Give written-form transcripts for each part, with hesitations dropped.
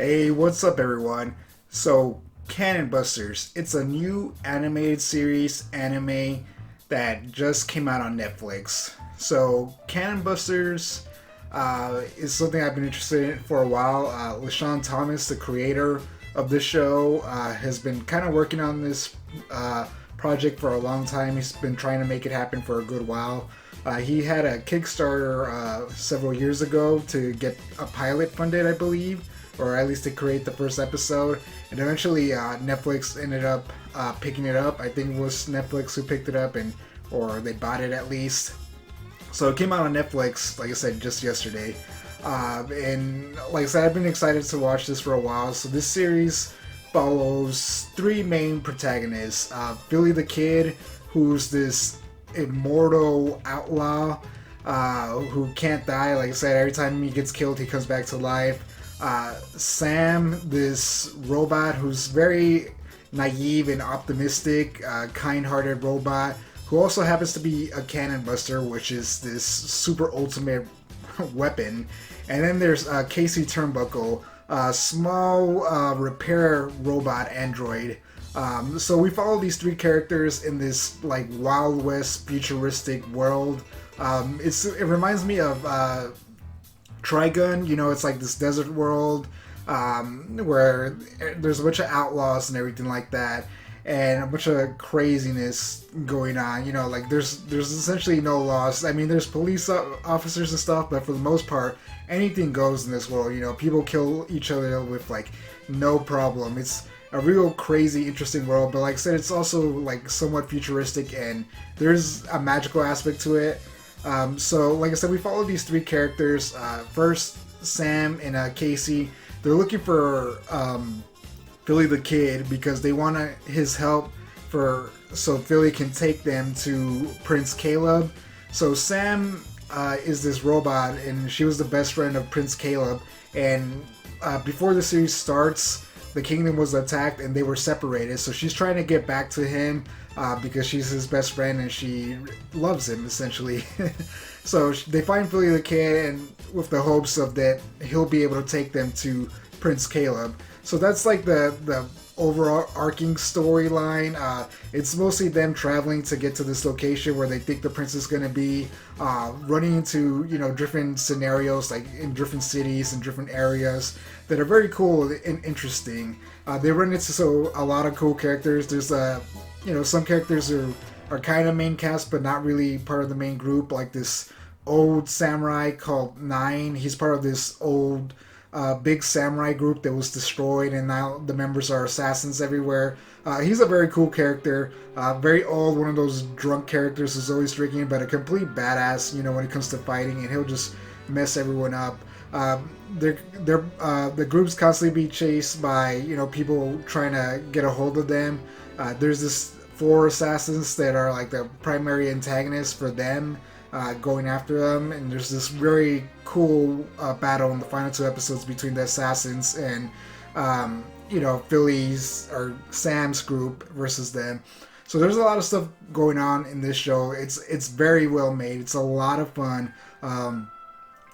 Hey, what's up, everyone? So, Buster's, it's a new animated series anime that just came out on Netflix. So, Buster's is something I've been interested in for a while. LaShawn Thomas, the creator of the show, has been kind of working on this project for a long time. He's been trying to make it happen for a good while. He had a Kickstarter several years ago to get a pilot funded, I believe, or at least to create the first episode. And eventually, Netflix ended up picking it up. I think it was Netflix who picked it up, or they bought it at least. So it came out on Netflix, like I said, just yesterday. And like I said, I've been excited to watch this for a while. So this series follows three main protagonists: Billy the Kid, who's this immortal outlaw who can't die. Like I said, every time he gets killed, he comes back to life. Sam, this robot who's very naive and optimistic, kind-hearted robot who also happens to be a cannon buster, which is this super ultimate weapon. And then there's Casey Turnbuckle, a small repair robot android. So we follow these three characters in this like Wild West futuristic world. It reminds me of Trigun. You know, it's like this desert world where there's a bunch of outlaws and everything like that, and a bunch of craziness going on. You know, like there's essentially no laws. I mean, there's police officers and stuff, but for the most part, anything goes in this world. You know, people kill each other with like no problem. It's a real crazy, interesting world, but like I said, it's also like somewhat futuristic, and there's a magical aspect to it. So like I said, we follow these three characters. First, Sam and Casey. They're looking for Billy the Kid because they want his help so Billy can take them to Prince Caleb. So Sam is this robot, and she was the best friend of Prince Caleb. And before the series starts, the kingdom was attacked and they were separated. So she's trying to get back to him because she's his best friend and she loves him, essentially. So they find Billy the Kid, and with the hopes of that he'll be able to take them to Prince Caleb. So that's like the overall arcing storyline. It's mostly them traveling to get to this location where they think the prince is going to be, running into different scenarios like in different cities and different areas that are very cool and interesting. They run into a lot of cool characters. There's some characters are kind of main cast but not really part of the main group, like this old samurai called Nine. He's part of this old big samurai group that was destroyed, and now the members are assassins everywhere. He's a very cool character, very old, one of those drunk characters who's always drinking, but a complete badass, when it comes to fighting, and he'll just mess everyone up. The group's constantly be chased by people trying to get a hold of them. There's this four assassins that are like the primary antagonists for them, going after them, and there's this very cool battle in the final two episodes between the assassins and Philly's or Sam's group versus them. So there's a lot of stuff going on in this show. It's very well made. It's a lot of fun.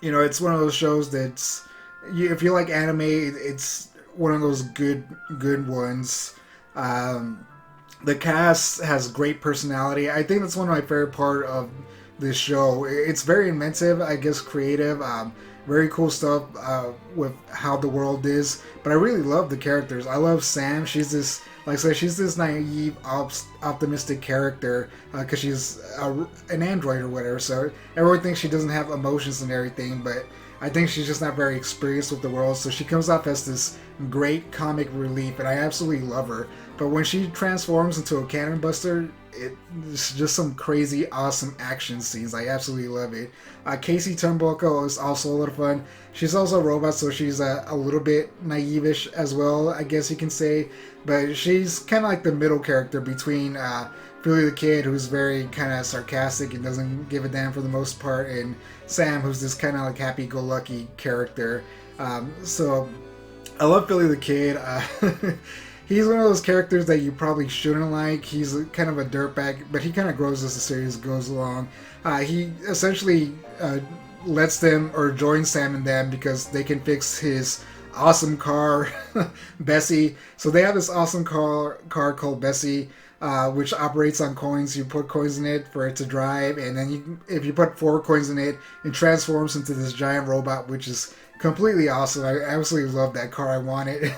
It's one of those shows that's, if you like anime, it's one of those good ones. The cast has great personality. I think that's one of my favorite part of this show. It's very inventive, I guess, creative, very cool stuff with how the world is. But I really love the characters. I love Sam. She's this, like I said, she's this naive, optimistic character because she's an android or whatever. So everyone thinks she doesn't have emotions and everything, but I think she's just not very experienced with the world. So she comes off as this great comic relief, and I absolutely love her. But when she transforms into a cannon buster, it's just some crazy, awesome action scenes. I absolutely love it. Casey Turnbuckle is also a lot of fun. She's also a robot, so she's a little bit naive-ish as well, I guess you can say. But she's kind of like the middle character between Billy the Kid, who's very kind of sarcastic and doesn't give a damn for the most part, and Sam, who's this kind of like happy-go-lucky character. So I love Billy the Kid. He's one of those characters that you probably shouldn't like. He's kind of a dirtbag, but he kind of grows as the series goes along. He essentially lets them or joins Sam and them because they can fix his awesome car, Bessie. So they have this awesome car called Bessie, which operates on coins. You put coins in it for it to drive, and then if you put 4 coins in it, it transforms into this giant robot, which is completely awesome. I absolutely love that car. I want it.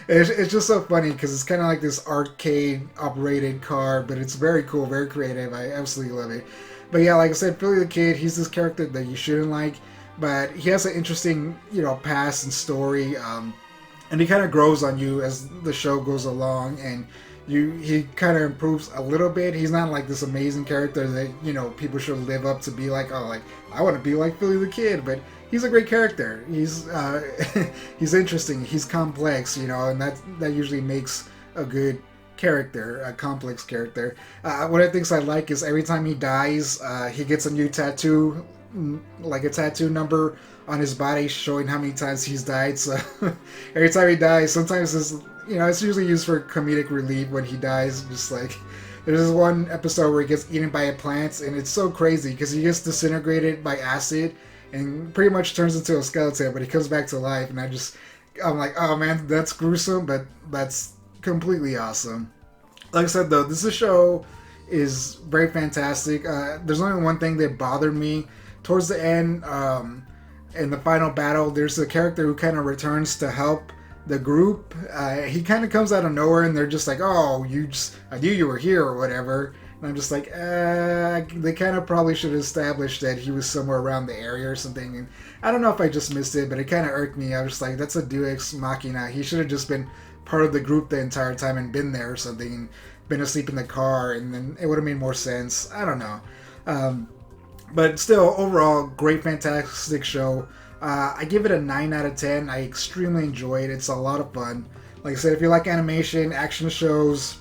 It's just so funny because it's kind of like this arcade operated car, but it's very cool, very creative. I absolutely love it. But yeah, like I said, Philly the Kid, he's this character that you shouldn't like, but he has an interesting, past and story, and he kind of grows on you as the show goes along, and he kind of improves a little bit. He's not like this amazing character that people should live up to be like, oh, like I want to be like Philly the Kid, but he's a great character. He's he's interesting. He's complex, and that usually makes a good character, a complex character. One of the things I like is every time he dies, he gets a new tattoo, like a tattoo number on his body showing how many times he's died. So every time he dies, sometimes it's usually used for comedic relief when he dies. Just like there's this one episode where he gets eaten by a plant, and it's so crazy because he gets disintegrated by acid and pretty much turns into a skeleton, but he comes back to life, and I'm like, oh man, that's gruesome, but that's completely awesome. Like I said, though, this show is very fantastic. There's only one thing that bothered me towards the end. In the final battle, there's a character who kind of returns to help the group. He kind of comes out of nowhere, and they're just like, "Oh, I knew you were here," or whatever. And I'm just like, they kind of probably should have established that he was somewhere around the area or something. And I don't know if I just missed it, but it kind of irked me. I was just like, that's a Deus Ex Machina. He should have just been part of the group the entire time and been there or something, and been asleep in the car, and then it would have made more sense. I don't know. But still, overall, great, fantastic show. I give it a 9 out of 10. I extremely enjoy it. It's a lot of fun. Like I said, if you like animation, action shows,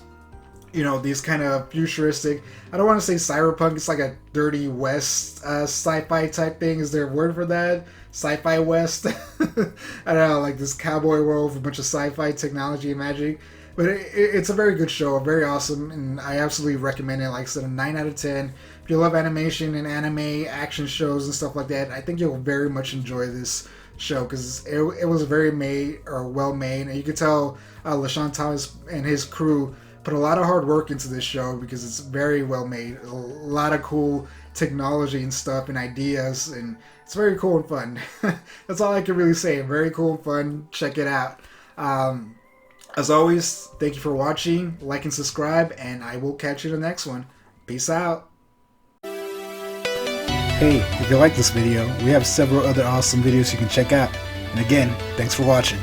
these kind of futuristic, I don't want to say cyberpunk, it's like a dirty west sci-fi type thing. Is there a word for that? Sci-fi west? I don't know, like this cowboy world with a bunch of sci-fi technology and magic. But it's a very good show, very awesome, and I absolutely recommend it. Like I said, a 9 out of 10. If you love animation and anime, action shows and stuff like that, I think you'll very much enjoy this show because it was very well made. And you could tell LaShawn Thomas and his crew put a lot of hard work into this show because it's very well made. A lot of cool technology and stuff and ideas, and it's very cool and fun. That's all I can really say. Very cool and fun. Check it out. As always, thank you for watching. Like and subscribe, and I will catch you in the next one. Peace out. Hey, if you like this video, we have several other awesome videos you can check out. And again, thanks for watching.